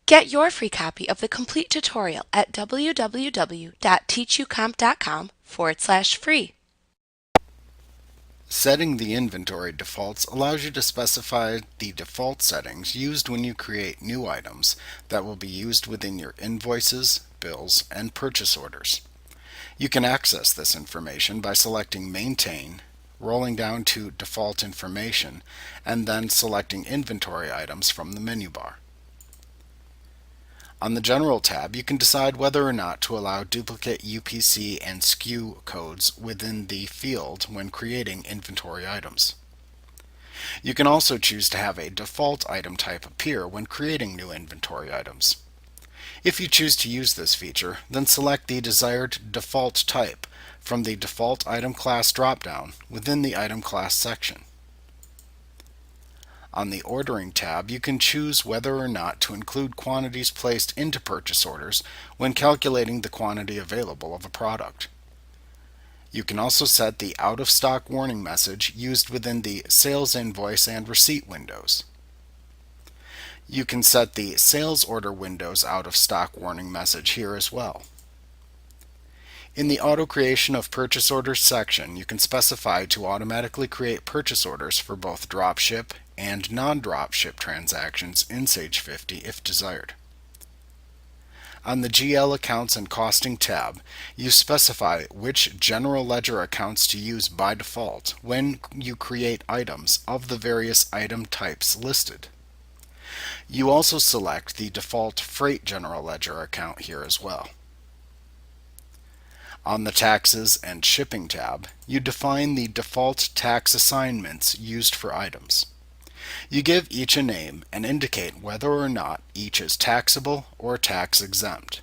Get your free copy of the complete tutorial at www.teachucomp.com/free. Setting the inventory defaults allows you to specify the default settings used when you create new items that will be used within your invoices, bills, and purchase orders. You can access this information by selecting Maintain, rolling down to Default Information, and then selecting Inventory Items from the menu bar. On the General tab, you can decide whether or not to allow duplicate UPC and SKU codes within the field when creating inventory items. You can also choose to have a default item type appear when creating new inventory items. If you choose to use this feature, then select the desired default type from the Default Item Class dropdown within the Item Class section. On the Ordering tab, you can choose whether or not to include quantities placed into purchase orders when calculating the quantity available of a product. You can also set the out-of-stock warning message used within the Sales Invoice and Receipt windows. You can set the Sales Order Windows out-of-stock warning message here as well. In the Auto Creation of Purchase Orders section, you can specify to automatically create purchase orders for both dropship and non-dropship transactions in Sage 50 if desired. On the GL Accounts and Costing tab, you specify which general ledger accounts to use by default when you create items of the various item types listed. You also select the default Freight General Ledger account here as well. On the Taxes and Shipping tab, you define the default tax assignments used for items. You give each a name and indicate whether or not each is taxable or tax exempt.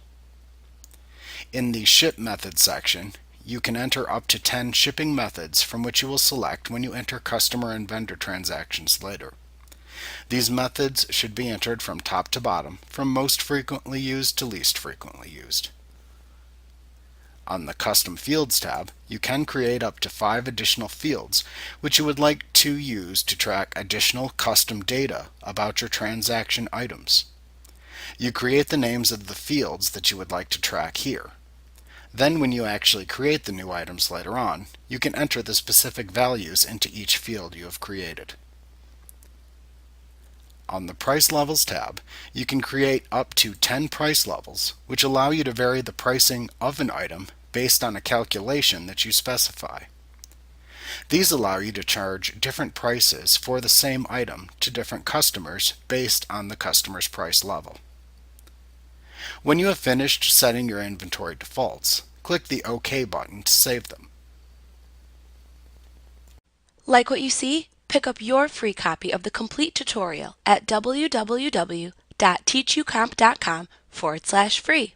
In the Ship Method section, you can enter up to 10 shipping methods from which you will select when you enter customer and vendor transactions later. These methods should be entered from top to bottom, from most frequently used to least frequently used. On the Custom Fields tab, you can create up to 5 additional fields which you would like to use to track additional custom data about your transaction items. You create the names of the fields that you would like to track here. Then when you actually create the new items later on, you can enter the specific values into each field you have created. On the Price Levels tab, you can create up to 10 price levels, which allow you to vary the pricing of an item based on a calculation that you specify. These allow you to charge different prices for the same item to different customers based on the customer's price level. When you have finished setting your inventory defaults, click the OK button to save them. Like what you see? Pick up your free copy of the complete tutorial at www.teachucomp.com/free.